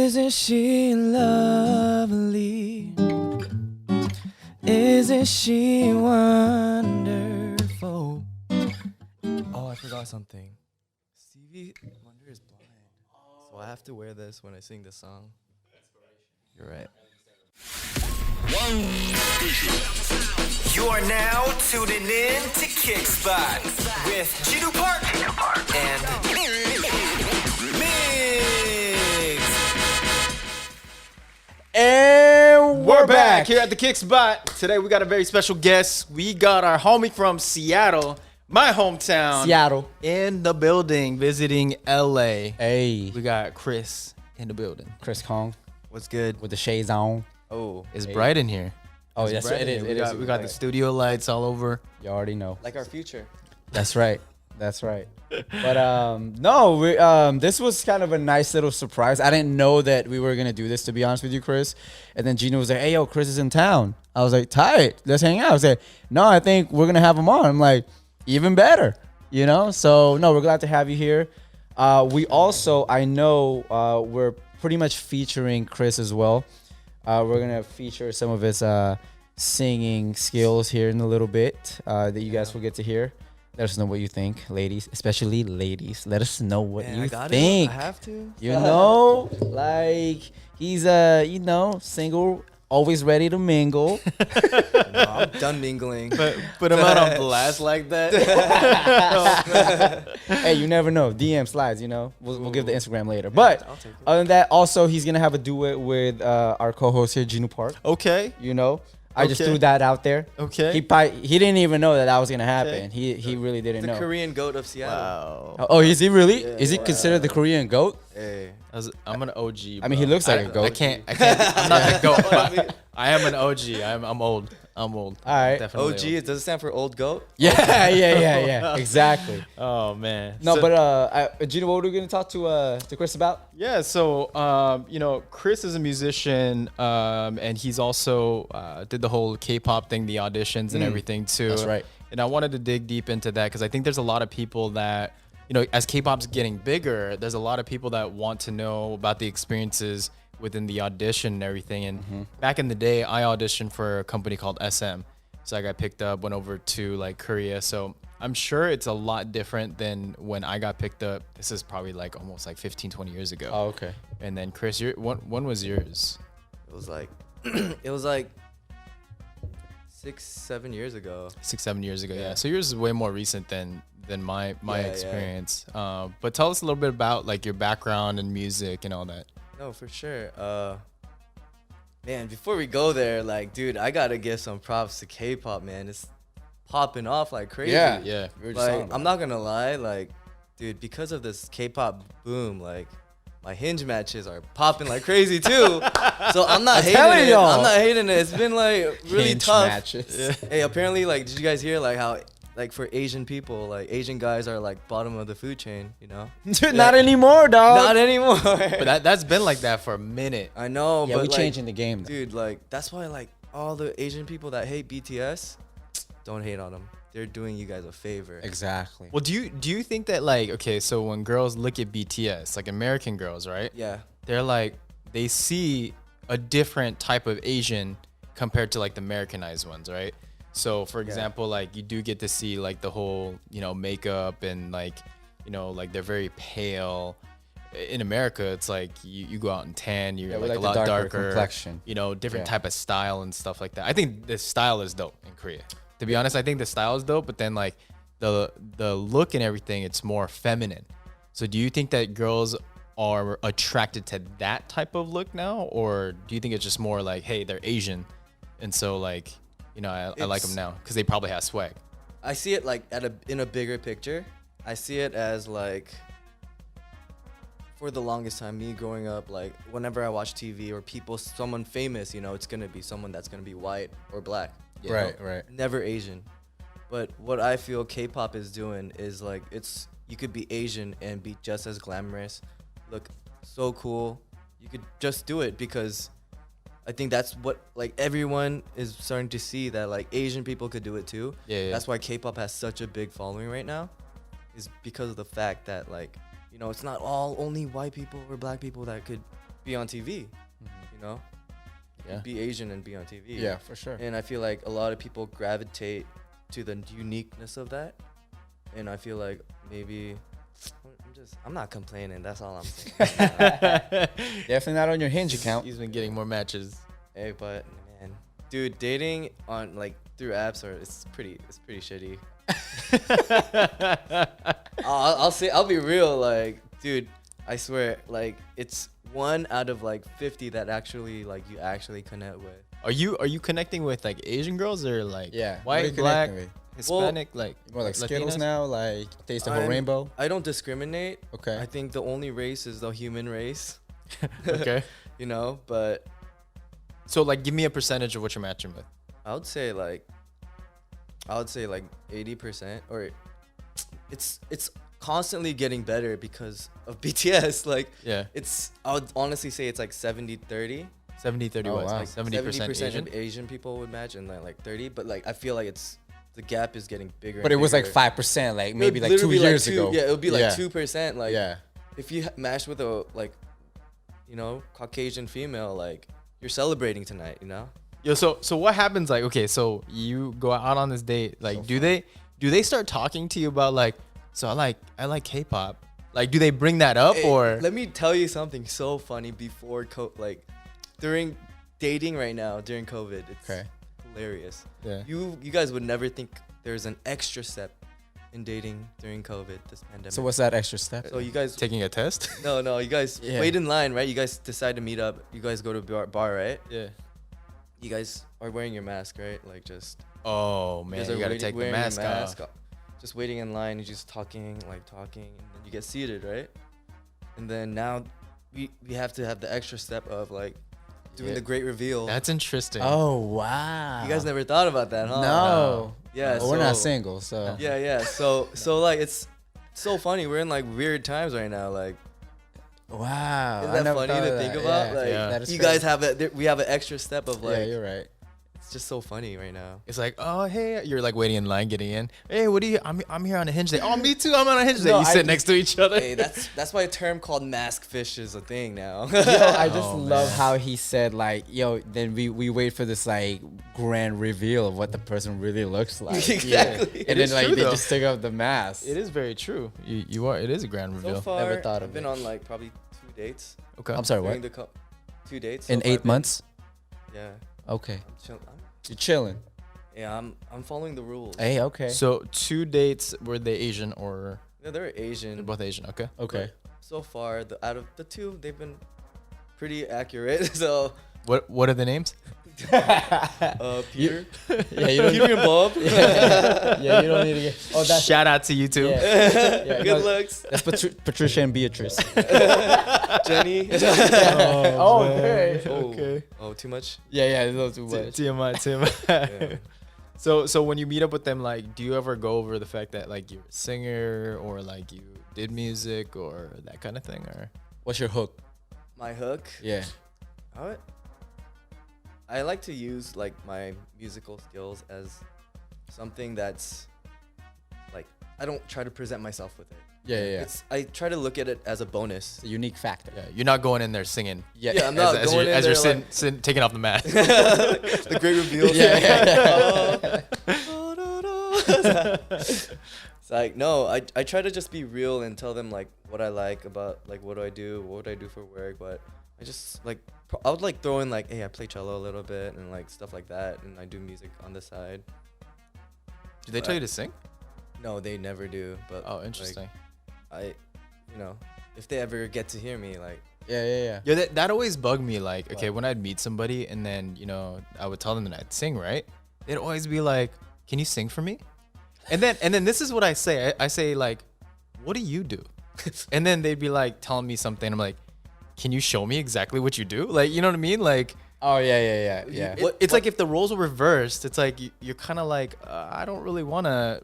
Isn't she lovely? Isn't she wonderful? Oh, I forgot something. Stevie Wonder is blind, so I have to wear this when I sing this song. You're right. You are now tuning in to Kickspot with Jinu Park and Migs. And we're back here at the Kickspot. Today we got a very special guest. We got our homie from Seattle, my hometown. Seattle. In the building, visiting LA. Hey. We got Chris in the building. Chris Kong What's good? with the shades on. Oh, it's Hey. bright in here. Oh, It's yes, bright it in is. here. It is. We got the studio lights all over. You already know. Like our future. That's right. That's right. But no, we this was kind of a nice little surprise. I didn't know that we were gonna do this, to be honest with you, Chris. And then Gino was like, "Hey, yo, Chris is in town." I was like, "Tight, let's hang out." I was like, "No, I think we're gonna have him on." I'm like, "Even better," you know. So no, we're glad to have you here. We also, I know, we're pretty much featuring Chris as well. We're gonna feature some of his singing skills here in a little bit that you guys will get to hear. Let us know what you think, ladies, especially ladies. Let us know what Man, you I got think. it. I have to. You know, like he's single, always ready to mingle. No, I'm done mingling. But put him out on blast like that. Hey, you never know. DM slides, you know. We'll give the Instagram later. But I'll take it. other than that, also he's gonna have a duet with our co-host here, Jinu Park. Okay. You know, I just Okay. threw that out there. Okay. He didn't even know that was gonna happen. Okay. He really didn't The know. Korean goat of Seattle. Wow. Oh, is he really? Yeah. Is he considered the Korean goat? Hey. I'm an OG. I mean, he bro. looks like a goat. I can't. I'm not a goat. But I am an OG. I'm old. I'm old. All right. Definitely OG, old. it doesn't stand for old goat. Yeah. Exactly. Oh man. No, So- but Gino, what were we gonna talk to Chris about? Yeah, so Chris is a musician, and he's also did the whole K-pop thing, the auditions and everything too. That's right. And I wanted to dig deep into that because I think there's a lot of people that, as K-pop's getting bigger, there's a lot of people that want to know about the experiences within the audition and everything. And back in the day, I auditioned for a company called SM. So I got picked up, went over to like Korea. So I'm sure it's a lot different than when I got picked up. This is probably like almost like 15, 20 years ago. Oh, okay. And then Chris, when was yours? It was like 6-7 years ago. 6-7 years ago. Yeah. Yeah. So yours is way more recent than my Yeah. experience. But tell us a little bit about like your background and music and all that. No, for sure. Man, before we go there, like, dude, I gotta give some props to K-pop, man. It's popping off like crazy. Yeah. Yeah. We were just talking Like, about I'm not gonna lie, like, dude, because of this K-pop boom, like, my hinge matches are popping like crazy too. So I'm not hating telling it. y'all. I'm not hating it. It's been like really Hinge tough. matches. Hey, apparently, like, did you guys hear like how, like, for Asian people, like, Asian guys are like bottom of the food chain, you know? Dude, not anymore, dog. Not anymore. But that's been like that for a minute. I know, Yeah, but we like, changing the game. Though. dude, like, that's why, like, all the Asian people that hate BTS, don't hate on them. They're doing you guys a favor. Exactly. Well, do you think that like, okay, so when girls look at BTS, like American girls, right? Yeah. They're like, they see a different type of Asian compared to like the Americanized ones, right? So for example, like you do get to see like the whole, makeup and like, like they're very pale. In America, it's like you go out and tan, you're Yeah, we like a like the lot darker darker, complexion. different Yeah. type of style and stuff like that. I think the style is dope in Korea. To be honest, I think the style is dope, but then like the look and everything, it's more feminine. So do you think that girls are attracted to that type of look now, or do you think it's just more like, hey, they're Asian, and so like, I like them now because they probably have swag. I see it like in a bigger picture. I see it as like, for the longest time, me growing up, like whenever I watch TV or someone famous, it's gonna be someone that's gonna be white or black. you know? Right. Never Asian. But what I feel K-pop is doing is like, you could be Asian and be just as glamorous, look so cool. You could just do it because I think that's what like everyone is starting to see, that like Asian people could do it too. Yeah. That's why K-pop has such a big following right now, is because of the fact that like, it's not all only white people or black people that could be on TV. You know, Yeah. be Asian and be on TV. Yeah, for sure. And I feel like a lot of people gravitate to the uniqueness of that. And I feel like maybe I'm not complaining. That's all I'm saying. Definitely not on your Hinge account. He's been getting more matches. Hey, but man, dude, dating on like through apps it's pretty shitty. I'll be real, like, dude, I swear, like, it's 1 out of like 50 that actually like you actually connect with. Are you connecting with like Asian girls or like Yeah. What are you white, black, connecting with? Hispanic, like More like Skittles Latinas? now, like taste the whole I'm- rainbow. I don't discriminate. Okay. I think the only race is the human race. Okay. You know, but So like, give me a percentage of what you're matching with. I would say like 80%, or it's constantly getting better because of BTS. Like, Yeah. I would honestly say it's like 70-30. 70-30 Oh, what? wow. Like 70% Asian. of Asian people would match and like 30, but like I feel like the gap is getting bigger. But and it was like bigger. 5%, like maybe It would like 2 literally be years two- ago. Yeah, it would be like Yeah. 2%. Like, Yeah. if you match with a like, you know, Caucasian female, like you're celebrating tonight, you know. Yo, so what happens? Like, okay, so you go out on this date. Like, So do they start talking to you about like, so I like K-pop? Like, do they bring that up Hey, or? let me tell you something so funny before like during dating right now during COVID. It's Okay. hilarious. Yeah. You guys would never think there's an extra step in dating during COVID, this pandemic. So what's that extra step? So you guys Taking a test? no, you guys Yeah. wait in line, right? You guys decide to meet up. You guys go to bar, right? Yeah. You guys are wearing your mask, right? Like just Oh man, guys you are gotta waiting- take the wearing your mask off. Just waiting in line, you're just talking, and then you get seated, right? And then now we have to have the extra step of like doing Yeah. the great reveal. That's interesting. Oh wow. You guys never thought about that, huh? No. Yeah, Well, we're not so- single, so. Yeah. So like it's so funny. We're in like weird times right now. Like, Wow. isn't I that never funny thought to of think that. about? Yeah. Like, Yeah. That is you crazy. guys we have an extra step of like. Yeah, you're right. It's just so funny right now. It's like, oh hey, you're like waiting in line, getting in. Hey, what do you? I'm here on a Hinge day. Oh, me too. I'm on a Hinge day. No, You I sit just- next to each other. Hey, that's why a term called mask fish is a thing now. Yo, I just Oh, love man. how he said like, yo, then we wait for this like grand reveal of what the person really looks like. Exactly. And It then is like true, they though. just take off the mask. It is very true. You are. It is a grand reveal. So far, Never thought of I've been it. on like probably 2 dates. Okay. I'm sorry, During what? the 2 dates. In so far, 8 months? Yeah. Okay. I'm You're chilling. I'm following the rules. Hey, okay. So 2 dates, were they Asian or Yeah, they're Asian. they're both Asian? Okay. Okay. So far, out of the 2, they've been pretty accurate. So, What are the names? Peter, Yeah, you don't. Peter and Bob. Yeah, you don't need to get. Oh, that's. Shout out to you too. Yeah. Yeah, Good no, looks, That's Patricia and Beatrice. Jenny. Oh, okay. Okay. Oh, too much. Yeah, those too much. TMI. Yeah. So when you meet up with them, like, do you ever go over the fact that like you're a singer or like you did music or that kind of thing, or? What's your hook? My hook. Yeah. I like to use like my musical skills as something that's like I don't try to present myself with it. Yeah. I try to look at it as a bonus. It's a unique factor. Yeah, you're not going in there singing. Yeah. Yeah, I'm not as going you're, in as you're there sitting, taking off the mask. The great reveal. It's like no, I try to just be real and tell them like what I like about like what do I do, what do I do for work, but I just like I would like throw in like hey I play cello a little bit and like stuff like that and I do music on the side. Did they tell you to sing? No, they never do. But Oh, like, interesting. if they ever get to hear me, like Yeah. Yeah, that always bugged me. Like, okay, when I'd meet somebody and then, I would tell them that I'd sing, right? They'd always be like, "Can you sing for me?" And then this is what I say. I say like, "What do you do?" And then they'd be like telling me something. I'm like, "Can you show me exactly what you do?" Like, you know what I mean? Like, Oh yeah. it's like if the roles were reversed, it's like you're kind of like, I don't really want to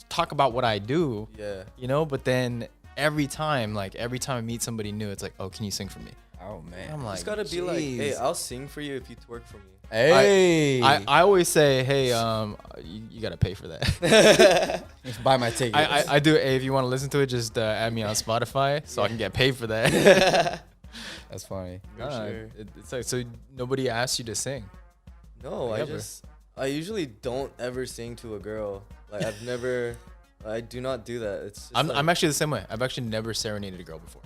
talk about what I do, yeah. But then every time I meet somebody new, it's like, "Oh, can you sing for me?" Oh man. I'm like, It's gotta be like, hey, "Jeez." I'll sing for you if you twerk for me. Hey. I always say, hey, you gotta pay for that. buy my ticket. I do. Hey, if you want to listen to it, just add me on Spotify so I can get paid for that. That's funny. For sure. It's like, so nobody asked you to sing. No, Ever. I usually don't ever sing to a girl. Like I've never, I do not do that. It's just I'm actually the same way. I've actually never serenaded a girl before.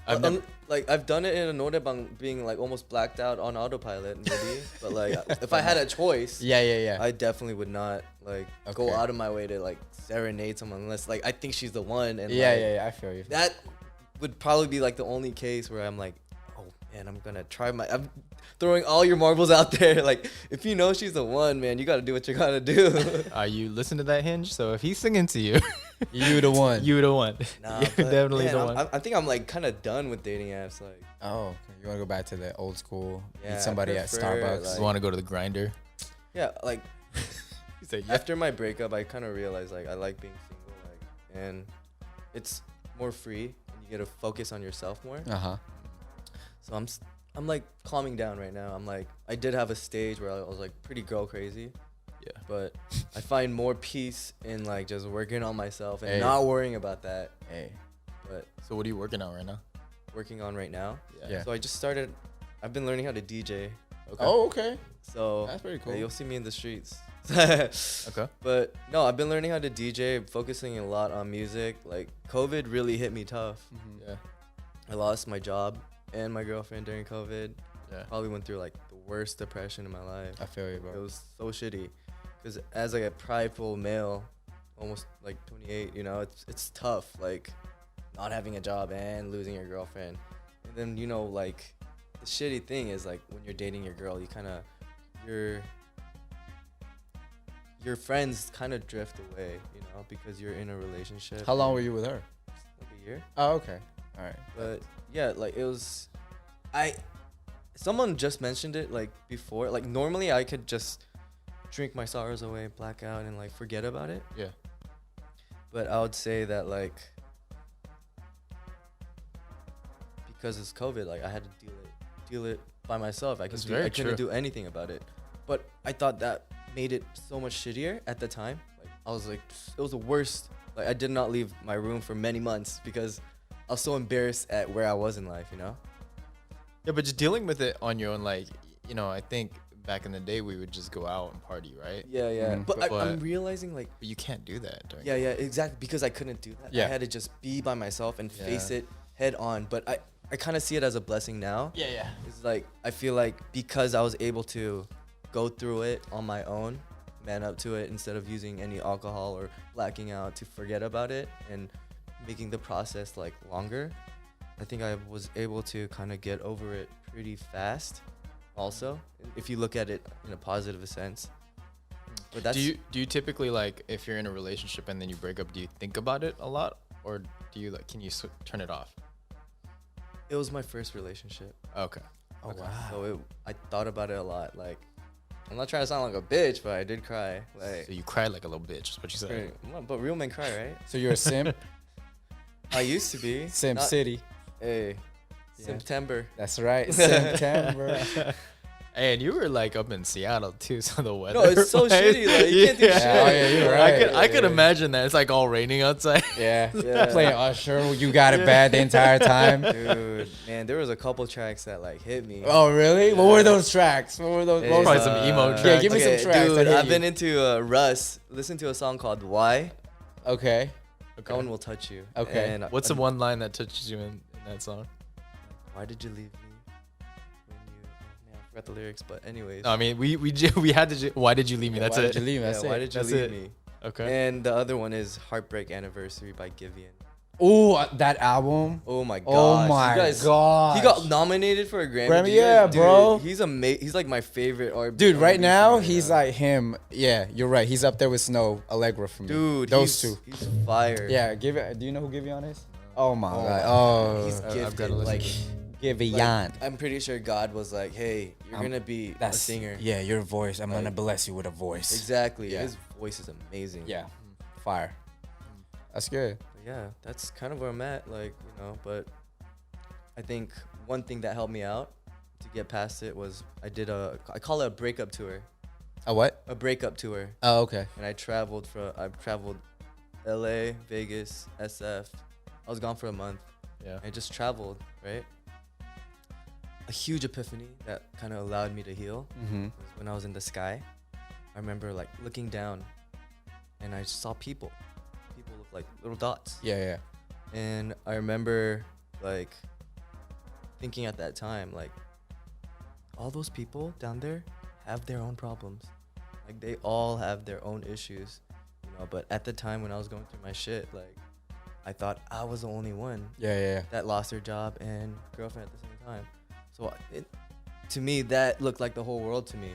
I've never. like I've done it in a note being like almost blacked out on autopilot maybe, but like if I had a choice, Yeah. I definitely would not like go Okay. out of my way to like serenade someone unless like I think she's the one. And Yeah, like, yeah. I feel you. that would probably be like the only case where I'm like, oh man, I'm throwing all your marbles out there. Like if you know she's the one, man, you got to do what you got to do. You listen to that Hinge? So if he's singing to you, You the one. you the one. Nah, You're but, definitely man, the one. I think I'm like kind of done with dating apps. Like Oh, okay. You want to go back to the old school? Yeah, Meet I somebody at prefer, Starbucks. like- You want to go to the grinder? yeah, like You say, after my breakup, I kind of realized like I like being single, like, and it's more free and you get to focus on yourself more. Uh-huh. So I'm like calming down right now. I'm like I did have a stage where I was like pretty girl crazy, Yeah. but I find more peace in like just working on myself and Hey. not worrying about that. Hey. But So what are you working on right now? working on right now. Yeah. So I just started. I've been learning how to DJ. Oh, okay. So That's pretty cool. yeah, you'll see me in the streets. Okay. But no, I've been learning how to DJ, focusing a lot on music. Like COVID really hit me tough. Yeah. I lost my job and my girlfriend during COVID. Yeah. Probably went through like the worst depression in my life. I feel you, It bro. was so shitty. Because as like a prideful male, almost like 28, you know, it's tough. Like not having a job and losing your girlfriend. And then, you know, like the shitty thing is like when you're dating your girl, you kind of, your friends kind of drift away, you know, because you're in a relationship. How long were you with her? Like a year. Oh, okay. All right. But yeah, like it was, someone just mentioned it like before. Like normally I could just drink my sorrows away, black out, and like forget about it. Yeah. But I would say that like because it's COVID, like I had to deal it by myself. I That's couldn't very true. do anything about it. But I thought that made it so much shittier at the time. Like I was like, it was the worst. Like I did not leave my room for many months because I was so embarrassed at where I was in life, you know? Yeah, but just dealing with it on your own, like, you know, I think back in the day we would just go out and party, right? Yeah, yeah. Mhm. But I'm But- realizing like, But you can't do that during. yeah, exactly. Because I couldn't do that. Yeah. I had to just be by myself and face Yeah. it head on. But I kind of see it as a blessing now. Yeah. It's like I feel like because I was able to go through it on my own, man up to it instead of using any alcohol or blacking out to forget about it and making the process like longer. I think I was able to kind of get over it pretty fast. Also, if you look at it in a positive sense. But that's Do you typically, like, if you're in a relationship and then you break up, do you think about it a lot, or do you, like, can you turn it off? it was my first relationship. Okay. Oh, wow. So I thought about it a lot. Like, I'm not trying to sound like a bitch, but I did cry. Like, So you cried like a little bitch. Is what you said. but real men cry, right? So you're a simp? I used to be. Simp Not- City. Hey, Yeah. September. That's right. September. Hey, and you were like up in Seattle too, so the weather. No, it's so was- shitty. Like, you can't do shit. Oh, yeah, you're right. I could imagine that. It's like all raining outside. Yeah. Yeah. Playing Usher. You got it bad the entire time. Dude, man, there was a couple tracks that like hit me. Oh, really? What were those tracks? What were those? Hey, what was Probably the- some emo Yeah, tracks. give me some tracks that Dude, hit I've you. been into Russ. Listen to a song called Why. Okay. That one will touch you. Okay. And What's the one line that touches you in that song? Why did you leave me? When you, man, I forgot the lyrics, but anyways. No, I mean, we had to. Why did you leave me? That's Why it. did you leave? Yeah, That's why it. did you That's leave it. me? Okay. And the other one is Heartbreak Anniversary by Giveon. Ooh, that album. Oh my gosh. Oh my You guys, god. He got nominated for a Grammy. Grammy, Do you guys- yeah, dude, bro. He's He's like my favorite R&B. Dude, right R&B now singer he's now. like him. Yeah, you're right. He's up there with Snow, Allegra for me. Dude, those he's, two. He's fire. Yeah, give it. Do you know who Giveon is? Oh my Oh god. my Oh, He's I've gifted. gotta listen Like, to Giveon. like, I'm pretty sure God was like, "Hey, you're Um, gonna be a That's singer." Yeah, your voice. I'm gonna Like- bless you with a voice. Exactly. Yeah. His voice is amazing. Yeah, fire. That's good. But yeah, that's kind of where I'm at. Like, you know, but I think one thing that helped me out to get past it was I call it a breakup tour. A what? A breakup tour. Oh, okay. And I've traveled LA, Vegas, SF. I was gone for a month. Yeah. I just traveled, right? a huge epiphany that kind of allowed me to heal was when I was in the sky. I remember like looking down and I saw people. People look like little dots. Yeah. And I remember like thinking at that time, like all those people down there have their own problems. Like they all have their own issues, you know, but at the time when I was going through my shit, like I thought I was the only one Yeah. that lost their job and girlfriend at the same time. So to me, that looked like the whole world to me.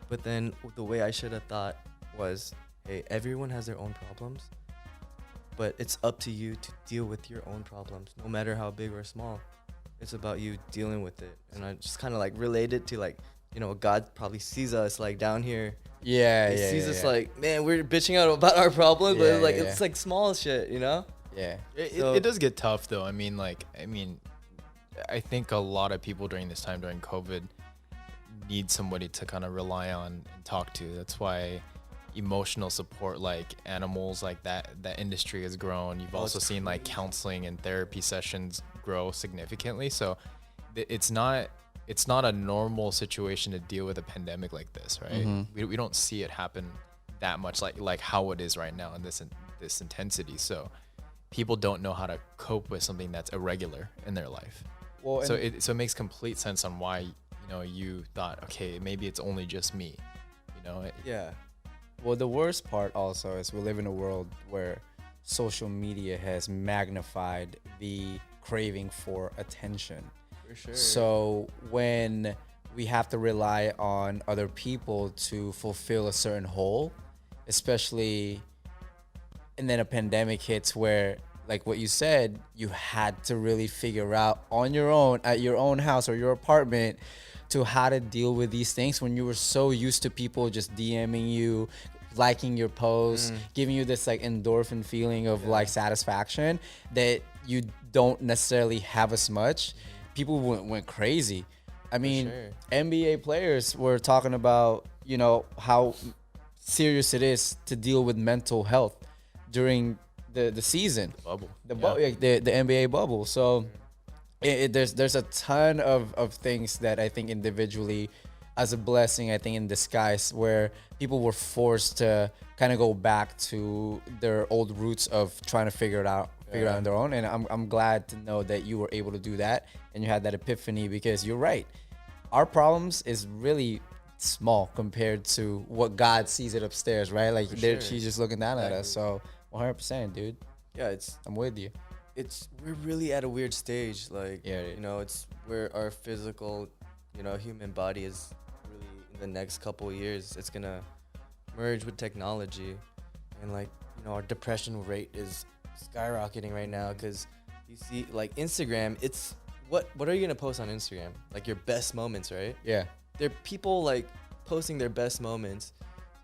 But then the way I should have thought was, hey, everyone has their own problems, but it's up to you to deal with your own problems, no matter how big or small. It's about you dealing with it. And I just kind of like related to like, you know, God probably sees us like down here. Yeah. He sees us like, man, we're bitching out about our problems, Yeah, but like yeah. it's like small shit, you know? Yeah. It does get tough though. I mean, I think a lot of people during this time, during COVID, need somebody to kind of rely on and talk to. That's why emotional support, like animals, like that industry has grown. You've also seen like counseling and therapy sessions grow significantly. So it's not a normal situation to deal with a pandemic like this, right? We don't see it happen that much like how it is right now in this intensity. So people don't know how to cope with something that's irregular in their life. Well, So it makes complete sense on why, you thought, okay, maybe it's only just me, Yeah. Well, the worst part also is we live in a world where social media has magnified the craving for attention. For sure. So when we have to rely on other people to fulfill a certain hole, especially, and then a pandemic hits where, like what you said, you had to really figure out on your own at your own house or your apartment to how to deal with these things when you were so used to people just DMing you, liking your posts, giving you this like endorphin feeling of like satisfaction that you don't necessarily have as much. People went crazy. I mean, sure. NBA players were talking about, how serious it is to deal with mental health during the season. The NBA bubble. So there's a ton of things that I think individually as a blessing, I think in disguise, where people were forced to kind of go back to their old roots of trying to figure it out on their own. And I'm glad to know that you were able to do that and you had that epiphany, because you're right. Our problems is really small compared to what God sees it upstairs, right? Like she's just looking down at us. So 100%, dude. Yeah, I'm with you. we're really at a weird stage. Like, Yeah. it's where our physical, human body is really in the next couple of years. It's gonna merge with technology, and like, our depression rate is skyrocketing right now because you see, like, Instagram. It's what are you gonna post on Instagram? Like your best moments, right? Yeah. There are people like posting their best moments,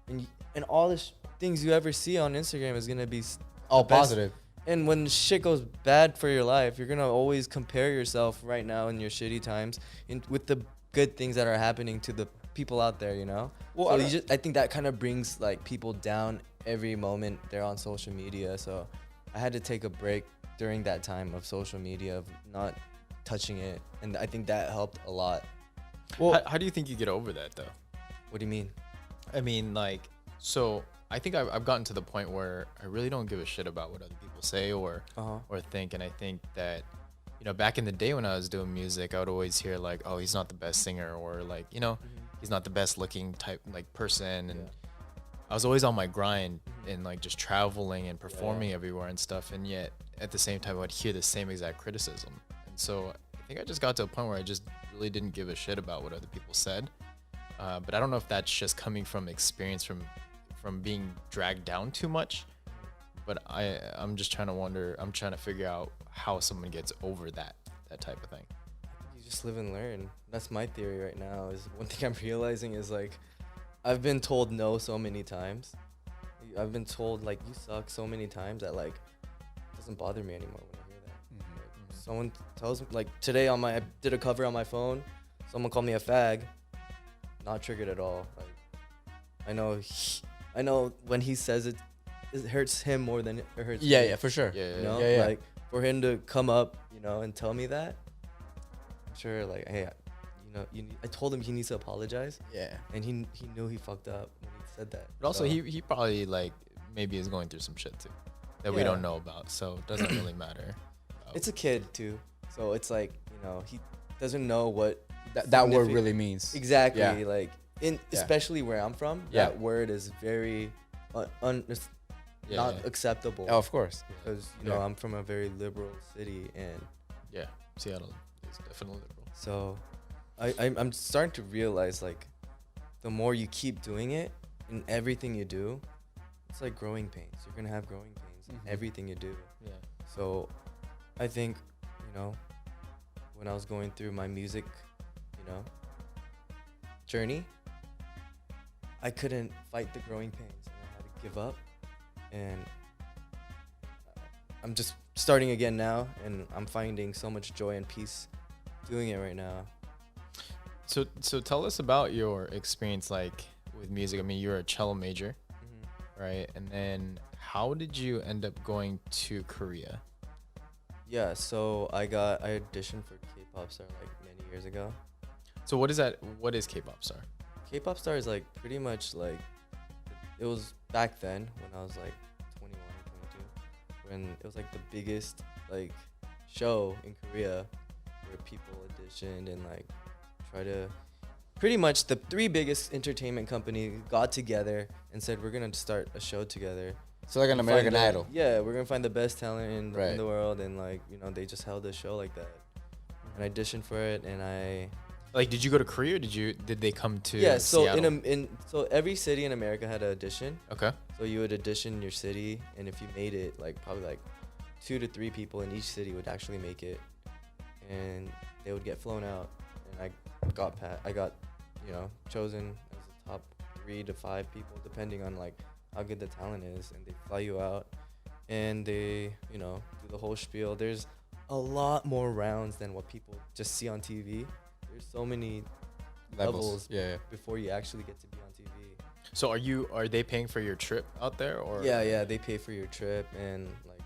and all the things you ever see on Instagram is gonna be All the best. positive. And when shit goes bad for your life, you're gonna always compare yourself right now in your shitty times with the good things that are happening to the people out there, Well, So I think that kind of brings like people down every moment they're on social media. So I had to take a break during that time of social media, of not touching it, and I think that helped a lot. Well, How do you think you get over that though? What do you mean? I mean, so I think I've gotten to the point where I really don't give a shit about what other people say or think. And I think that, back in the day when I was doing music, I would always hear like, oh, he's not the best singer, or like, he's not the best looking type like person. And I was always on my grind and like just traveling and performing everywhere and stuff. And yet at the same time, I would hear the same exact criticism. And so I think I just got to a point where I just really didn't give a shit about what other people said. But I don't know if that's just coming from experience from being dragged down too much. But I'm just trying to figure out how someone gets over that type of thing. You just live and learn. That's my theory right now. Is one thing I'm realizing is like, I've been told no so many times. I've been told like you suck so many times that like it doesn't bother me anymore when I hear that. Like, someone tells me, like today I did a cover on my phone. Someone called me a fag. Not triggered at all. Like I know when he says it hurts him more than it hurts me. for sure. Yeah. Like for him to come up, and tell me that, sure, like, hey, I told him he needs to apologize, Yeah. and he knew he fucked up when he said that. But also, So, he probably like maybe is going through some shit too that we Yeah. don't know about. So it doesn't really matter. it's a kid too, so it's like, he doesn't know what That word signifi- really means. exactly, Yeah. like especially where I'm from, Yeah. that word is very it's Yeah, not yeah. acceptable. Oh, of course. Because Yeah. I'm from a very liberal city, and Yeah, Seattle is definitely liberal. so I'm starting to realize, like, the more you keep doing it in everything you do, it's like growing pains. You're gonna have growing pains in everything you do. Yeah. So I think, when I was going through my music, journey, I couldn't fight the growing pains, and I had to give up. And I'm just starting again now, and I'm finding so much joy and peace doing it right now. So tell us about your experience like with music. I mean, you're a cello major, right? And then how did you end up going to Korea? Yeah, so I auditioned for K-Popstar like many years ago. So what is that? What is K-Popstar? K-Popstar is like pretty much like, it was back then when I was like 21 or 22, when it was like the biggest like show in Korea where people auditioned and like try to, pretty much the three biggest entertainment companies got together and said, we're gonna start a show together. So like an Find American the- Idol. Yeah, we're gonna find the best talent in Right. the world, and like, they just held a show like that. And I auditioned for it, and Like, did you go to Korea or did they come to yeah. So Seattle? so every city in America had an audition. Okay. So you would audition your city, and if you made it, like probably like 2 to 3 people in each city would actually make it, and they would get flown out. And I got chosen as the top 3 to 5 people, depending on like how good the talent is, and they fly you out, and they do the whole spiel. There's a lot more rounds than what people just see on TV. There's so many levels Yeah. before you actually get to be on TV. So are they paying for your trip out there or? Yeah, they pay for your trip and like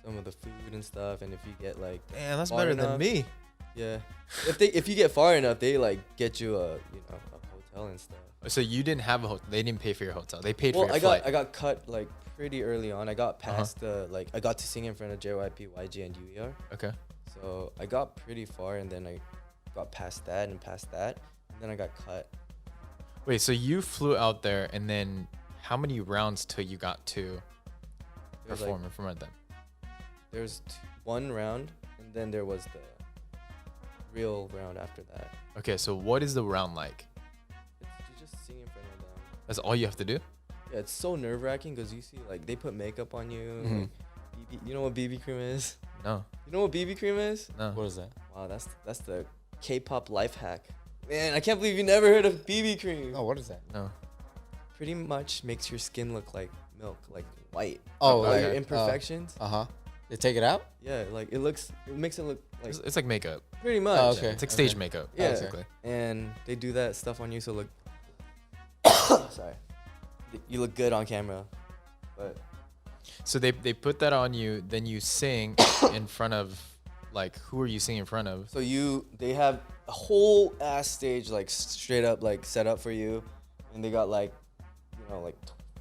some of the food and stuff. And if you get like Damn, that's far better than enough- me. Yeah, if you get far enough, they like get you a hotel and stuff. So you didn't have a hotel. They didn't pay for your hotel. They paid for Well, your I flight. got cut like pretty early on. I got past I got to sing in front of JYP, YG, and UER. Okay. So I got pretty far, and then I got past that, and then I got cut. Wait, so you flew out there, and then how many rounds till you got to There's perform in front of them? There's one round, and then there was the real round after that. Okay, so what is the round like? You just sing in front of them. That's all you have to do? Yeah, it's so nerve-wracking because you see, like, they put makeup on you. Mhm. Like, you know what BB cream is? No. You know what BB cream is? No. What is that? Wow, that's the K-pop life hack. Man, I can't believe you never heard of BB cream. Oh, what is that? No. Pretty much makes your skin look like milk, like white. Oh, All like your imperfections. They take it out? Yeah, like it makes it look like It's like makeup. pretty much. Oh, okay. It's like stage makeup, Yeah. basically. And they do that stuff on you, so look. Sorry. You look good on camera, but So they put that on you, then you sing in front of, like, who are you singing in front of? so they have a whole ass stage like straight up like set up for you, and they got like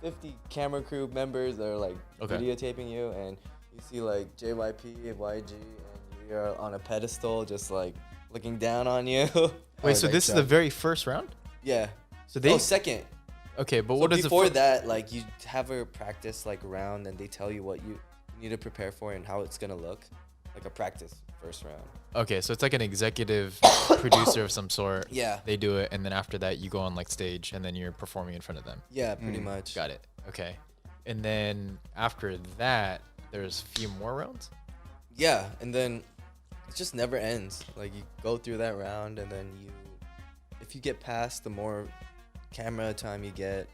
50 camera crew members that are like Okay. videotaping you, and you see like JYP, YG, and you're on a pedestal just like looking down on you. Wait, so like this is the very first round? Yeah. So they Second. Okay, but So what is before the that, like you have a practice like round, and they tell you what you need to prepare for and how it's gonna look, like a practice first round. Okay, so it's like an executive producer of some sort. Yeah. They do it, and then after that, you go on like stage, and then you're performing in front of them. Yeah, pretty much. Got it. Okay, and then after that, there's a few more rounds. Yeah, and then it just never ends. Like you go through that round, and then if you get past, the more camera time you get,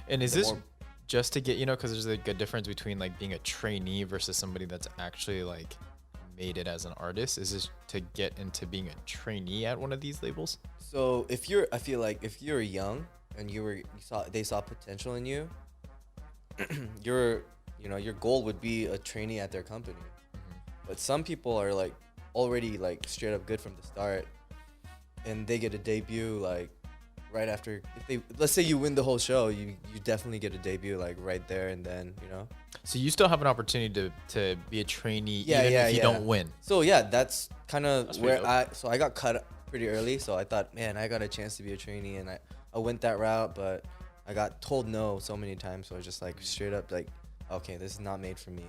And is the this more- just to get, because there's like a difference between like being a trainee versus somebody that's actually like made it as an artist? Is this to get into being a trainee at one of these labels? So I feel like if you're young and they saw potential in you, your goal would be a trainee at their company. But some people are like already like straight up good from the start, and they get a debut like right after. If they, let's say you win the whole show, you definitely get a debut like right there and then, you know. So you still have an opportunity to be a trainee Yeah, even yeah, if you yeah. don't win. So yeah, that's kind of That's where pretty dope. I got cut pretty early. So I thought, man, I got a chance to be a trainee, and I went that route, but I got told no so many times. So I was just like straight up like, okay, this is not made for me.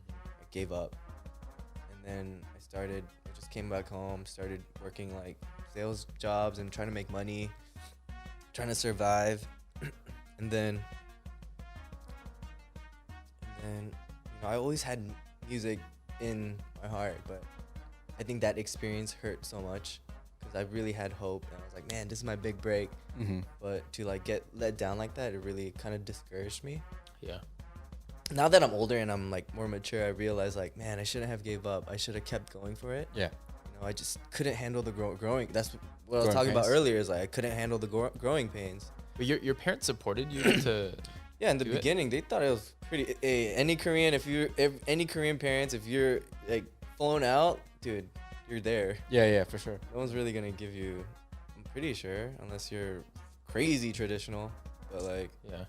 I gave up, and then I just came back home, started working like sales jobs and trying to make money, trying to survive, and then you know, I always had music in my heart, but I think that experience hurt so much because I really had hope, and I was like, man, this is my big break. But to like get let down like that, it really kind of discouraged me. Yeah. Now that I'm older and I'm like more mature, I realize like, man, I shouldn't have gave up. I should have kept going for it. Yeah. You know, I just couldn't handle the growing. That's what I was Growing talking about pains. earlier. Is like I couldn't handle the growing pains. But your parents supported you to. Yeah, in the do it? beginning, they thought it was pretty. Any Korean, any Korean parents, if you're like flown out, dude, you're there. Yeah, for sure. No one's really gonna give you. I'm pretty sure, unless you're crazy traditional, but like, Yeah.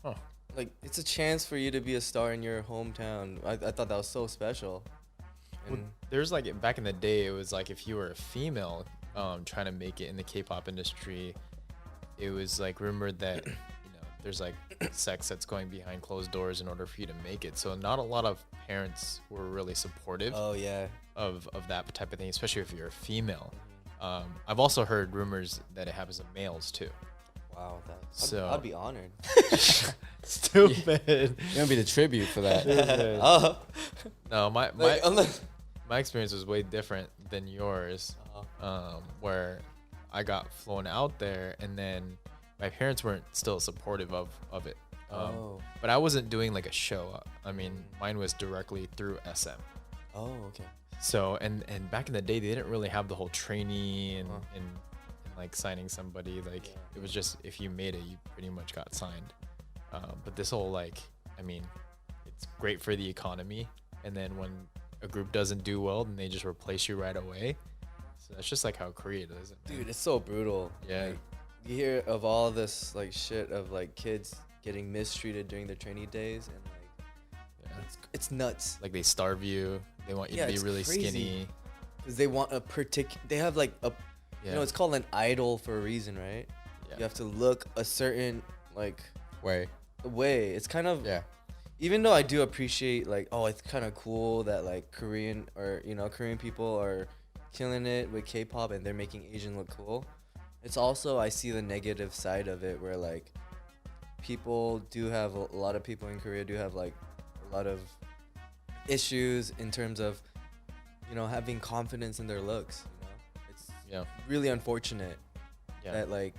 Huh. like it's a chance for you to be a star in your hometown. I thought that was so special. Well, And there's like back in the day, it was like if you were a female trying to make it in the K-pop industry, it was like rumored that there's like sex that's going behind closed doors in order for you to make it. So not a lot of parents were really supportive oh yeah, of that type of thing, especially if you're a female. I've also heard rumors that it happens to males too. wow, So- I'd be honored. Stupid. You're gonna be the tribute for that. Oh, No, like, unless, my experience was way different than yours, where I got flown out there and then my parents weren't still supportive of it. Oh. But I wasn't doing like a show. I mean, mine was directly through SM. oh okay. So, and back in the day, they didn't really have the whole trainee and, Uh-huh. and like signing somebody. Like it was just, if you made it, you pretty much got signed. But this whole like, I mean, it's great for the economy. And then when a group doesn't do well, then they just replace you right away. So that's just like how Korea does it, man. Dude, it's so brutal. Yeah. Like, you hear of all this like shit of like kids getting mistreated during their trainee days, and like Yeah. it's nuts Like they starve you. They want you Yeah, to be it's really crazy. skinny. because they want a particular. They have like a, Yeah. you know, it's called an idol for a reason, right? Yeah. You have to look a certain like Way. way. It's kind of Yeah. even though I do appreciate like, oh, it's kind of cool that like Korean people are killing it with K-pop and they're making Asian look cool. It's also, I see the negative side of it where like people do have a lot of people in Korea do have like a lot of issues in terms of, you know, having confidence in their looks, you know. It's Yeah. really unfortunate Yeah. that like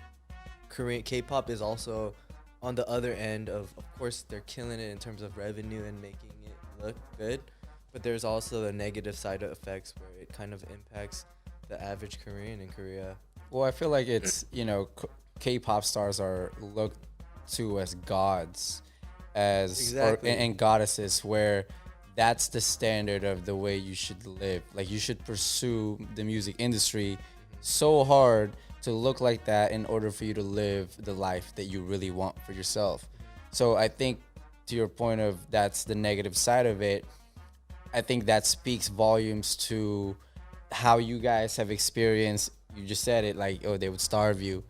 Korean K-pop is also on the other end of course they're killing it in terms of revenue and making it look good, but there's also the negative side effects where it kind of impacts the average Korean in Korea. Well, I feel like it's, K-pop stars are looked to as gods, Exactly. and goddesses, where that's the standard of the way you should live. Like you should pursue the music industry so hard to look like that in order for you to live the life that you really want for yourself. So I think, to your point of that's the negative side of it, I think that speaks volumes to how you guys have experienced. You just said it, like, oh, they would starve you.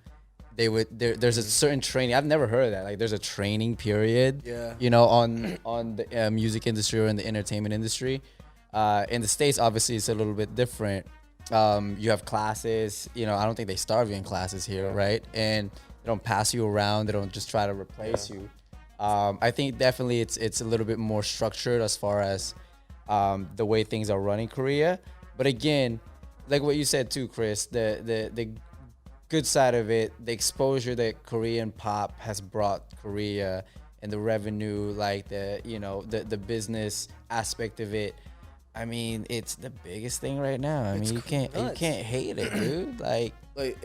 There's a certain training. I've never heard of that. Like, there's a training period. Yeah. On the music industry or in the entertainment industry. In the States, obviously, it's a little bit different. You have classes. I don't think they starve you in classes here, right? And they don't pass you around. They don't just try to replace you. I think definitely it's a little bit more structured as far as the way things are run in Korea. But again, like what you said too, Chris, the good side of it, the exposure that Korean pop has brought Korea and the revenue, like the business aspect of it. I mean, it's the biggest thing right now. I mean, you can't nuts. hate it, dude. Like, Like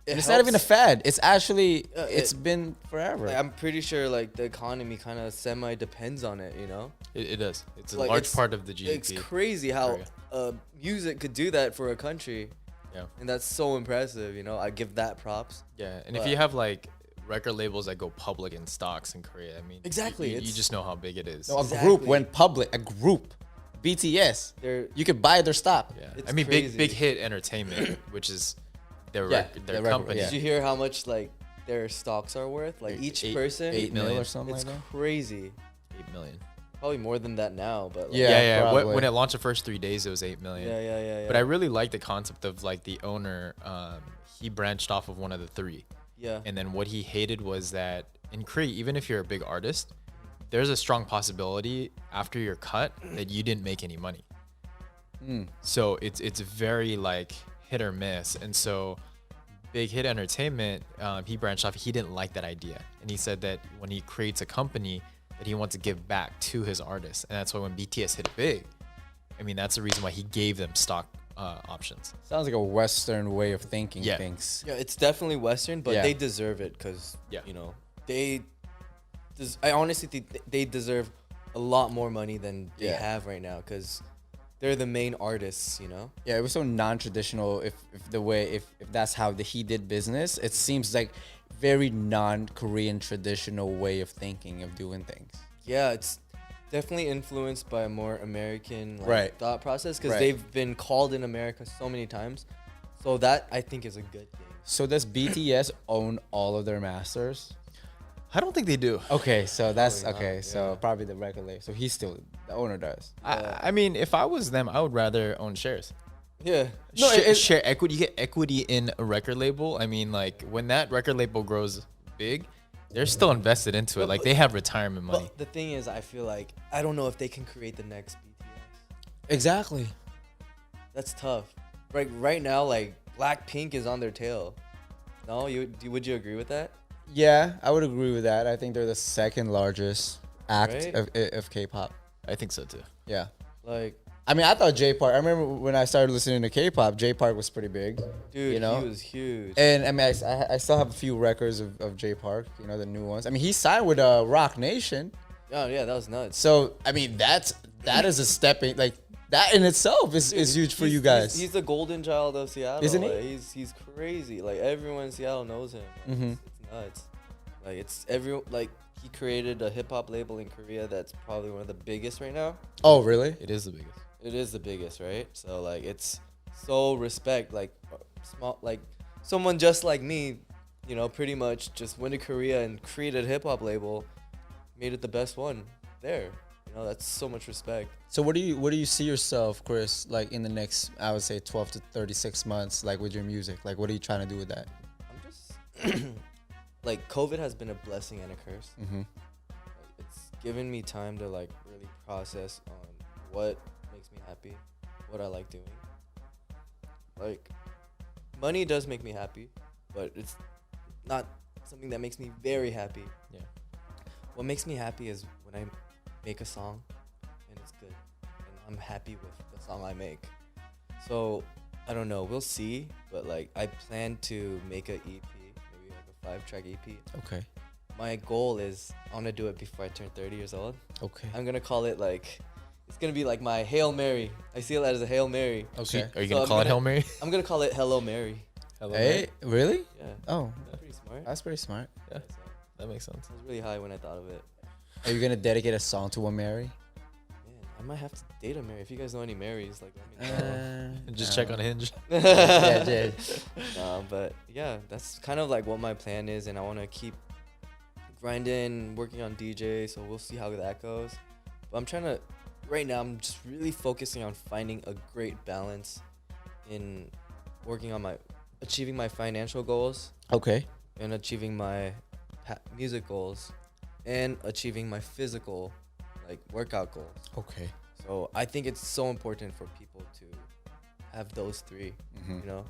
It's not even a helps. fad. It's actually Yeah, it's been forever. Like, I'm pretty sure like the economy kind of semi depends on it, you know? It does. It's a Like, large part of the GDP. It's crazy how Korea. music could do that for a country, Yeah. and that's so impressive. You know, I give that props. Yeah, and if But- you have like record labels that go public in stocks in Korea, I mean, Exactly, you it's- just know how big it is. No, a Exactly. group went public. A group, BTS. They're You could buy their stock. Yeah, It's I mean, crazy. big hit entertainment, which is their Yeah, their their record, company. yeah. Did you hear how much like their stocks are worth? Like each Eight- person, 8 mil million. or something it's like that. crazy. 8 million. Probably more than that now, but like, Yeah, Yeah. probably. When it launched the first 3 days, it was 8 million. yeah. But I really like the concept of like the owner. He branched off of one of the three, yeah, and then what he hated was that in Korea, even if you're a big artist, there's a strong possibility after you're cut that you didn't make any money. So it's very like hit or miss, and so Big Hit Entertainment, he branched off. He didn't like that idea, and he said that when he creates a company, that he wants to give back to his artists, and that's why when BTS hit big, I mean that's the reason why he gave them stock options. Sounds like a Western way of thinking Yeah. things. yeah. It's definitely Western, but Yeah. they deserve it because Yeah. you know I honestly think they deserve a lot more money than they Yeah. have right now because they're the main artists. You know. Yeah, it was so non-traditional. If that's how he did business, it seems like very non-Korean traditional way of thinking of doing things. Yeah, it's definitely influenced by a more American like, Right. thought process because Right. they've been called in America so many times. So that I think is a good thing. So does BTS own all of their masters? I don't think they do. Okay, so that's Probably not, okay. So yeah. probably the record label. So he's still the owner does. I mean, if I was them, I would rather own shares. Yeah. No, Share equity. You get equity in a record label. I mean, like when that record label grows big, they're still invested into it. Like they have retirement money. But the thing is, I feel like I don't know if they can create the next BTS. Exactly. That's tough. Right now, like Blackpink is on their tail. No, would you agree with that? Yeah, I would agree with that. I think they're the second largest act Right? of K-pop. I think so too. Yeah. Like, I mean, I thought J Park. I remember when I started listening to K-pop, J Park was pretty big. dude, you know? he was huge. And I mean, I still have a few records of J Park. You know, the new ones. I mean, he signed with Rock Nation. Oh yeah, that was nuts. So I mean, that is a stepping like that in itself is huge for you guys. He's the golden child of Seattle. Isn't he? Like, he's crazy. Like everyone in Seattle knows him. Like, Mm-hmm. it's nuts. Like it's like he created a hip hop label in Korea that's probably one of the biggest right now. Oh, really? It is the biggest. It is the biggest, right? So like it's so respect like small like someone just like me, you know, pretty much just went to Korea and created a hip hop label, made it the best one there. You know, that's so much respect. So what do you see yourself, Chris, like in the next, I would say 12 to 36 months, like with your music? Like what are you trying to do with that? I'm just like COVID has been a blessing and a curse. Mm-hmm. Like, it's given me time to like really process on what makes me happy, what I like doing. Like money does make me happy, but it's not something that makes me very happy. Yeah. What makes me happy is when I make a song and it's good and I'm happy with the song I make. So I don't know, we'll see, but like I plan to make a EP, maybe like a 5-track EP. Okay. My goal is I want to do it before I turn 30 years old. Okay. I'm gonna call it like it's gonna be like my Hail Mary. I see it as a Hail Mary. Okay. Are you So gonna I'm call it gonna- Hail Mary? I'm gonna call it Hello Mary. Hello, Hey, really? Yeah. Oh, That's pretty smart. that's pretty smart. Yeah, So that makes sense. I was really high when I thought of it. Are you gonna dedicate a song to a Mary? Man, I might have to date a Mary. If you guys know any Marys, like let me know. Just check on Hinge. Yeah, Jay. But yeah, that's kind of like what my plan is, and I want to keep grinding, working on DJ. So we'll see how that goes. But I'm trying to, right now, I'm just really focusing on finding a great balance in working on achieving my financial goals Okay. and achieving my music goals and achieving my physical, like workout goals. Okay. So I think it's so important for people to have those three, Mhm. you know,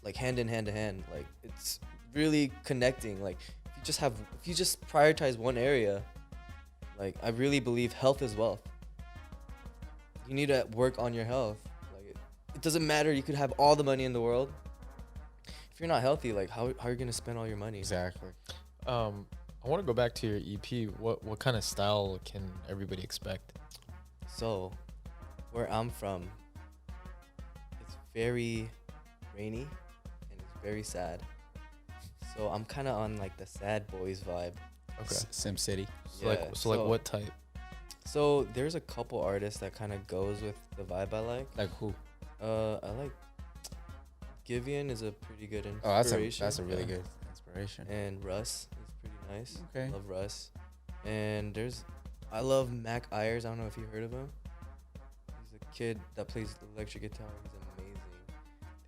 like hand in hand to hand. Like it's really connecting. Like if you just prioritize one area, like I really believe health is wealth. You need to work on your health. Like it doesn't matter. You could have all the money in the world. if you're not healthy, like how are you gonna spend all your money? Exactly. I want to go back to your EP. What kind of style can everybody expect? So, where I'm from, it's very rainy and it's very sad. So I'm kind of on like the sad boys vibe. Okay. Sim City. So like, Yeah, so like what type? So there's a couple artists that kind of goes with the vibe I like. Like who? I like Givian is a pretty good Oh, inspiration. that's a really Yeah. good inspiration. And Russ is pretty nice. Okay. Love Russ. And I love Mac Ayers. I don't know if you heard of him. He's a kid that plays electric guitar. He's amazing.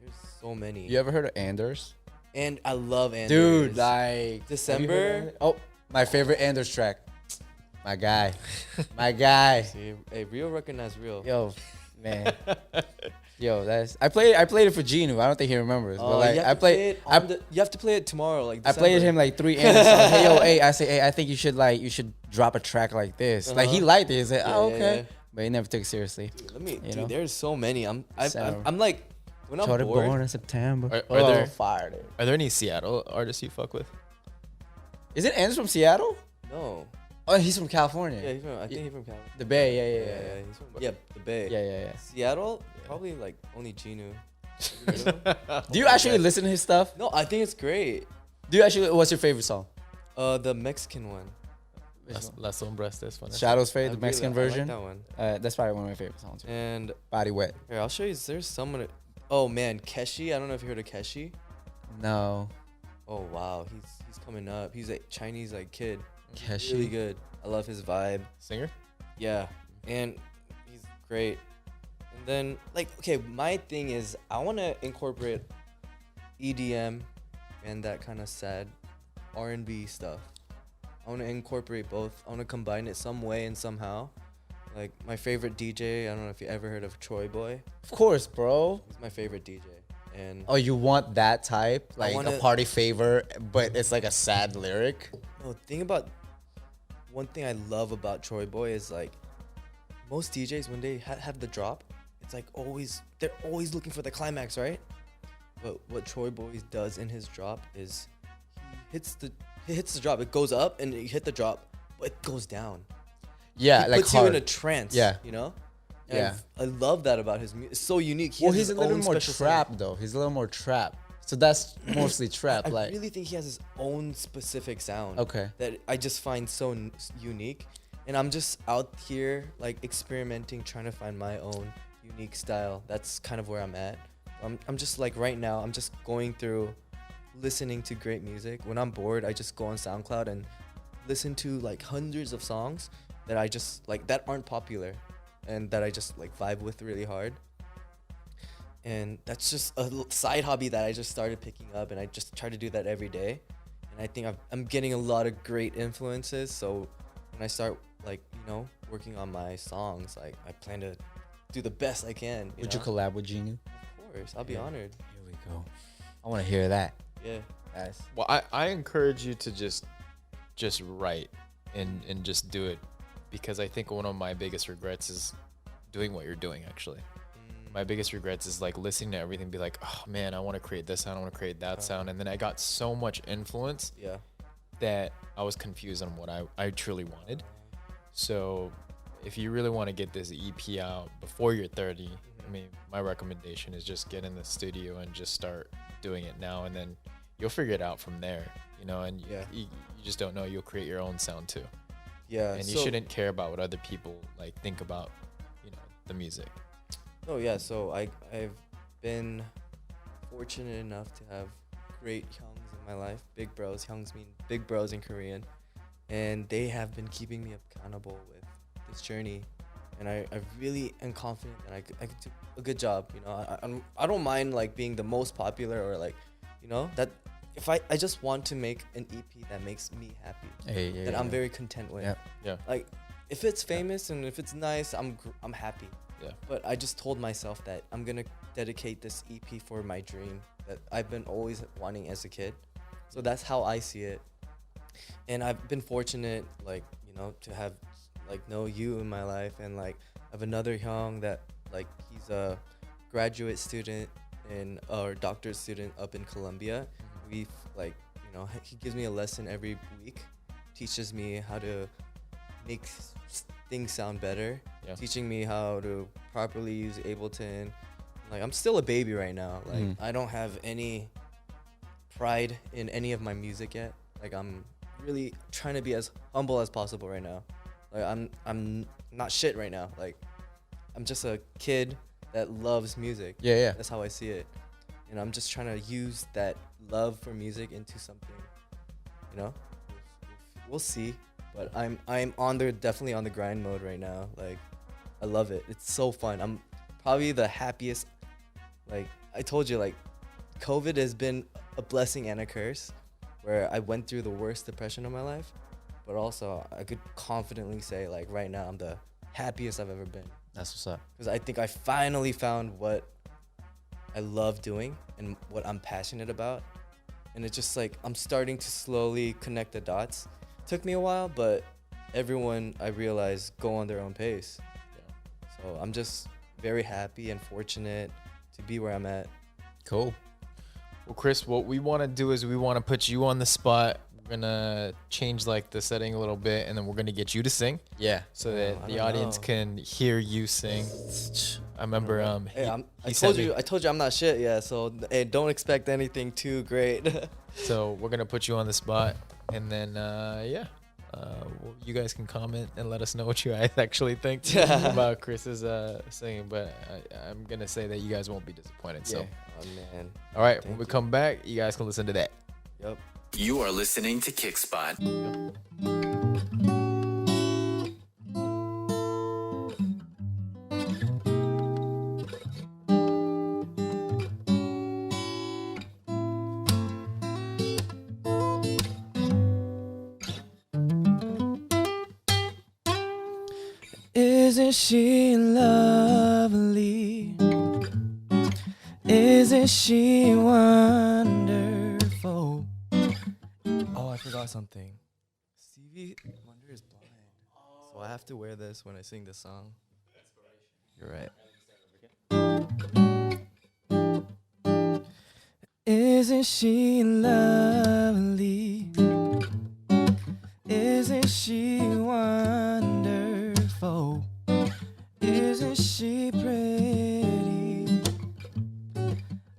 There's so many. You ever heard of Anders? And I love Anders. Dude, like December. Oh, my favorite Anders track. My guy. My guy. See, hey, real recognize real. Yo, man. Yo, I played it for Jinu. I don't think he remembers. But like you have you have to play it tomorrow. Like I played him like 3 Anders songs. Hey, yo, hey, I say, hey, I think you should drop a track like this. Like he liked it. He said, oh, Yeah, okay. yeah. But he never took it seriously. Dude, there's so many. I'm Sound. like when I'm Shorty bored. born in September. Are there- fire, dude. Are there any Seattle artists you fuck with? Is it Anders from Seattle? No. Oh, he's from California. Yeah, I think he's from California. The Bay, yeah. He's from the Bay. Yeah. Seattle, probably like only Jinu. Have you heard of him? Do you actually listen to his stuff? No, I think it's great. What's your favorite song? The Mexican one. Las Sombras, this one. Shadows Fade, I the Mexican really- I version. like that one. That's probably one of my favorite songs. And Body Wet. here, I'll show you. There's someone. Oh man, Keshi. I don't know if you heard of Keshi. No. Oh wow, he's coming up. He's a Chinese like kid. Keshi. Really good. I love his vibe. Singer? Yeah, and he's great. And then like, okay, my thing is I want to incorporate EDM and that kind of sad R&B stuff. I want to incorporate both. I want to combine it some way and somehow. Like my favorite DJ, I don't know if you ever heard of Troy Boy. Of course, bro. He's my favorite DJ. And Oh, you want that type? Like wanna- a party favor, but it's like a sad lyric? no, one thing I love about Troy Boy is like most DJs when they have the drop, it's like they're always looking for the climax, right? But what Troy Boy does in his drop is he hits the drop. It goes up and you hit the drop, but it goes down. Yeah, He like puts hard. you in a trance. Yeah. You know. Yeah. I love that about his music. It's so unique. Well, has he's a his little own more special trap sound. though. He's a little more trap. So that's mostly trap. I Like really think he has his own specific sound. Okay. That I just find so unique, and I'm just out here like experimenting, trying to find my own unique style. That's kind of where I'm at. I'm just like right now. I'm just going through, listening to great music. When I'm bored, I just go on SoundCloud and listen to like hundreds of songs that I just like that aren't popular, and that I just like vibe with really hard. And that's just a side hobby that I just started picking up, and I just try to do that every day. And I think I'm getting a lot of great influences. So when I start like, working on my songs, like I plan to do the best I can. would you collab with Jinu? Of course, I'll be honored. Here we go. I want to hear that. Yeah. Guys. Well, I encourage you to just write and just do it, because I think one of my biggest regrets is doing what you're doing actually. My biggest regrets is like listening to everything, be like, oh man, I want to create this sound, I want to create that sound, and then I got so much influence Yeah. that I was confused on what I truly wanted. So if you really want to get this EP out before you're 30, I mean, my recommendation is just get in the studio and just start doing it now, and then you'll figure it out from there, and Yeah. you just don't know, you'll create your own sound too. Yeah. And you shouldn't care about what other people like think about, the music. Oh yeah, so I've been fortunate enough to have great hyungs in my life. Big bros, hyungs mean big bros in Korean, and they have been keeping me accountable with this journey. And I really am confident that I could do a good job. I don't mind like being the most popular or like, that if I just want to make an EP that makes me happy, that I'm very content with. Yeah. Like if it's famous and if it's nice, I'm happy. Yeah. But I just told myself that I'm gonna dedicate this EP for my dream that I've been always wanting as a kid. So that's how I see it. And I've been fortunate, like, to have know you in my life, and like I have another Hyung that like he's a graduate student and our doctorate student up in Colombia. We've like, he gives me a lesson every week, teaches me how to make things sound better, teaching me how to properly use Ableton. Like, I'm still a baby right now. Like, I don't have any pride in any of my music yet. Like, I'm really trying to be as humble as possible right now. Like, I'm not shit right now. Like, I'm just a kid that loves music. Yeah. That's how I see it. And I'm just trying to use that love for music into something, We'll see. But I'm definitely on the grind mode right now. Like, I love it. It's so fun. I'm probably the happiest. Like, I told you, like, COVID has been a blessing and a curse, where I went through the worst depression of my life, but also I could confidently say, like, right now I'm the happiest I've ever been. That's what's up. Because I think I finally found what I love doing and what I'm passionate about. And it's just like I'm starting to slowly connect the dots. Took me a while, but everyone, I realize, go on their own pace. So I'm just very happy and fortunate to be where I'm at. Cool. Well, Chris, what we want to do is we want to put you on the spot. We're gonna change like the setting a little bit, and then we're gonna get you to sing. Yeah. So that I the don't audience know. can hear you sing. I remember Hey, he I sent told me- you I'm not shit. Yeah, so hey, don't expect anything too great. So we're gonna put you on the spot, and then you guys can comment and let us know what you guys actually think about Chris's singing. But I'm gonna say that you guys won't be disappointed. So, Oh man. all right, when Thank we you. come back, you guys can listen to that. Yep. You are listening to Kickspot. Isn't she lovely? Isn't she wonderful? Oh, I forgot something. Stevie Wonder is blind. So I have to wear this when I sing this song. You're right. Isn't she lovely? Isn't she wonderful? Isn't she pretty?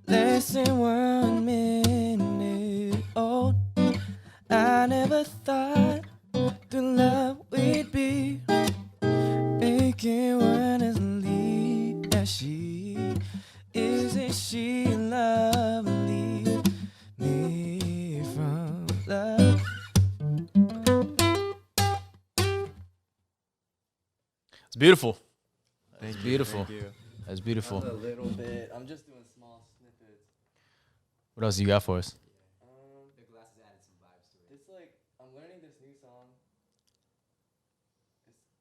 Less than 1 minute old. I never thought the love we'd be making one as lead as she. Isn't she lovely? Me from love. It's beautiful. Thank you, beautiful. Thank you. That's beautiful. A little bit. I'm just doing small snippets. What else you got for us? The glasses added some vibes to it. It's like I'm learning this new song.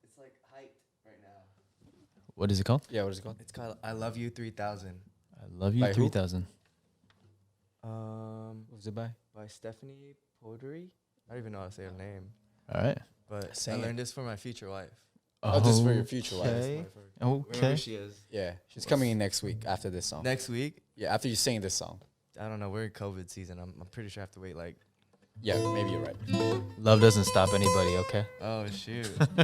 It's like hyped right now. What is it called? Yeah, what is it called? It's called I Love You 3000. I love you By who? 3000. What was it by? By Stephanie Pottery. I don't even know how to say her name. All right. But Sing I it. learned this from my future wife. Oh, this is for your future life. Okay. Wherever Okay. she is. Yeah, she's coming in next week after this song. Next week. Yeah, after you sing this song. I don't know. We're in COVID season. I'm pretty sure I have to wait like. Yeah, maybe you're right. Love doesn't stop anybody, okay? Oh shoot. I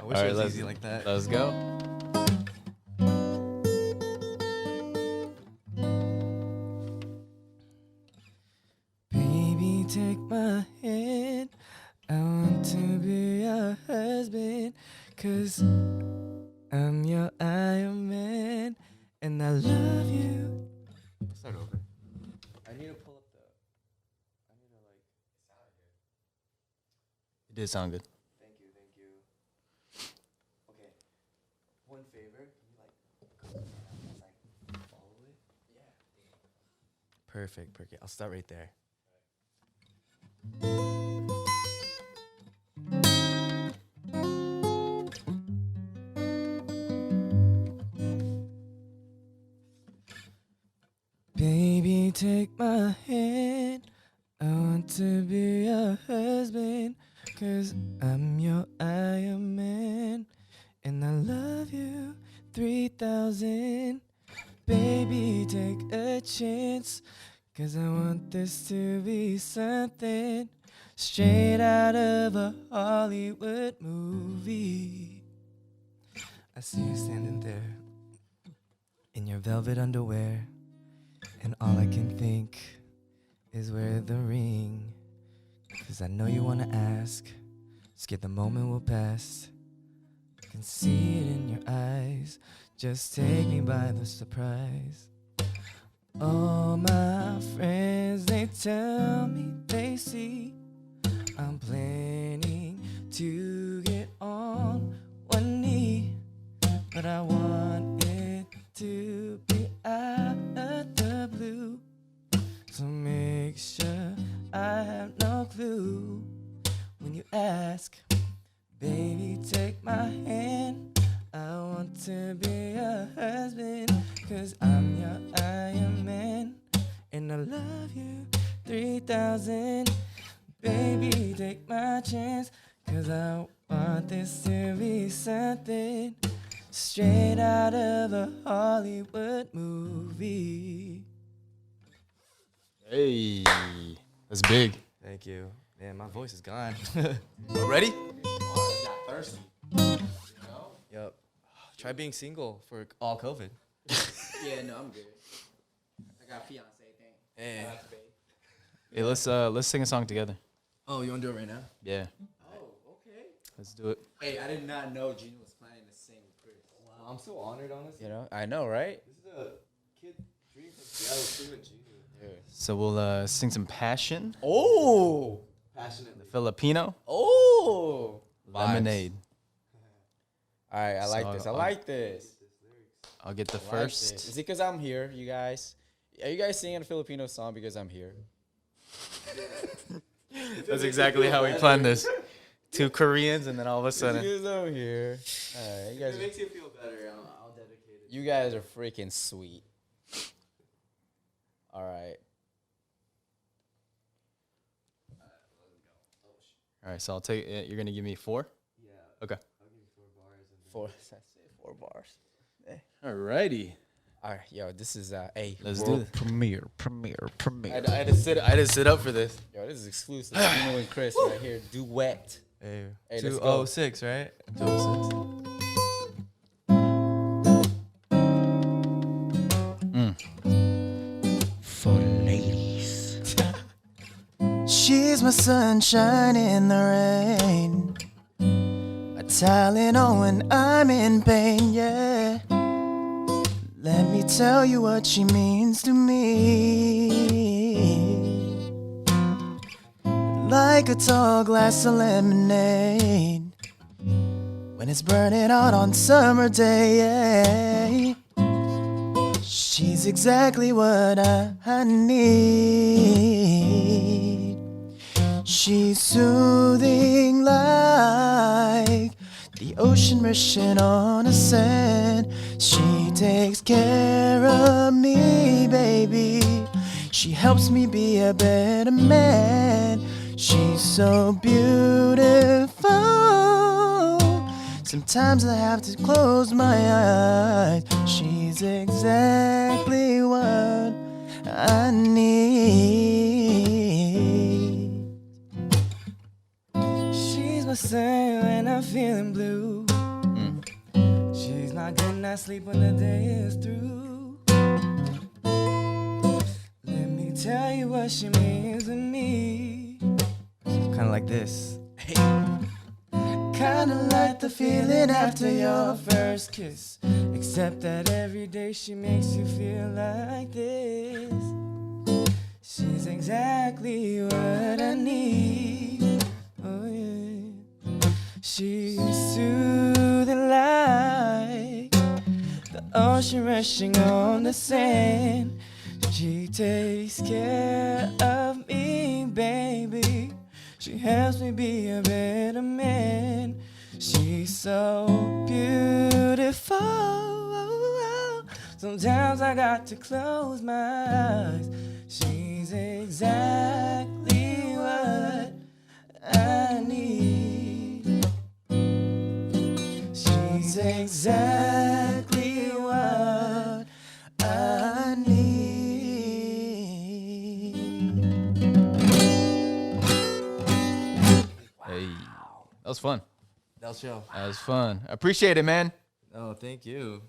All wish right, it was let's- easy like that. Let's go. Baby, take my hand. I want to be your husband. 'Cause I'm your Iron Man. And I love you. Start over. I need to pull up the. I need to like. It did sound good. Thank you. Okay. One favor. Can you like follow it? Yeah. Perfect. I'll start right there. Baby, take my hand. I want to be your husband. 'Cause I'm your Iron Man. And I love you 3000. Baby, take a chance, 'cause I want this to be something straight out of a Hollywood movie. I see you standing there in your velvet underwear, and all I can think is where the ring. 'Cause I know you wanna ask, scared the moment will pass. I can see it in your eyes, just take me by the surprise. All my friends, they tell me they see I'm planning to get on one knee, but I want it to be out of the blue. So make sure I have no clue when you ask, baby, take my hand. I want to be your husband, 'cause I'm your Iron Man, and I love you 3,000. Baby, take my chance, 'cause I want this to be something straight out of a Hollywood movie. Hey, that's big. Thank you. Man, my voice is gone. Ready? Thirsty. Yep. Try being single for all COVID. Yeah, no, I'm good. I got a fiance thing. Hey. Hey, let's sing a song together. Oh, you want to do it right now? Yeah, Oh, okay. let's do it. Hey, I did not know Jinu was planning to sing with Chris. Wow, I'm so honored, honestly. You know, I know, right? This is a kid dream from Seattle, with Gino. So we'll sing some Passion, Oh, Passionately. Filipino, oh. Lemonade. All right, I like So, this. I like this. I'll get the I like first. this. Is it because I'm here, you guys? Are you guys singing a Filipino song because I'm here? That's exactly how we planned this. Two Koreans, and then all of a sudden, Because I'm here. All right, you guys. you feel better, I'll dedicate it. You guys are freaking sweet. All right. all right. So I'll take. You're gonna give me 4. Yeah, Okay. I'll give you 4 bars. And then 4 bars. Alrighty. All right, yo, this is a Let's do world this. premiere. I had to sit. I had to sit up for this. Yo, this is exclusive. Jinu and Chris right here, duet. Hey, Hey, let's go. 206, right? 206. For ladies. She's my sunshine in the rain. My Tylenol when I'm in pain, yeah. Let me tell you what she means to me. Like a tall glass of lemonade when it's burning out on summer day, yeah. She's exactly what I need. She's soothing like the ocean rushing on a sand. She takes care of me, baby. She helps me be a better man. She's so beautiful. Sometimes I have to close my eyes. She's exactly what I need. She's my sun when I'm feeling blue. She's my good night sleep when the day is through. Let me tell you what she means to me. Kinda like this. Hey. Kinda like the feeling after your first kiss, except that every day she makes you feel like this. She's exactly what I need. Oh yeah. She's soothing like the ocean rushing on the sand. She takes care of me, baby. She helps me be a better man. She's so beautiful. Sometimes I got to close my eyes. She's exactly what I need. She's exactly what I was fun. That was chill. That was fun. Appreciate it, man. Oh, thank you.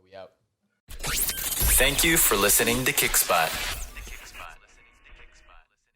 We out. Thank you for listening to Kickspot.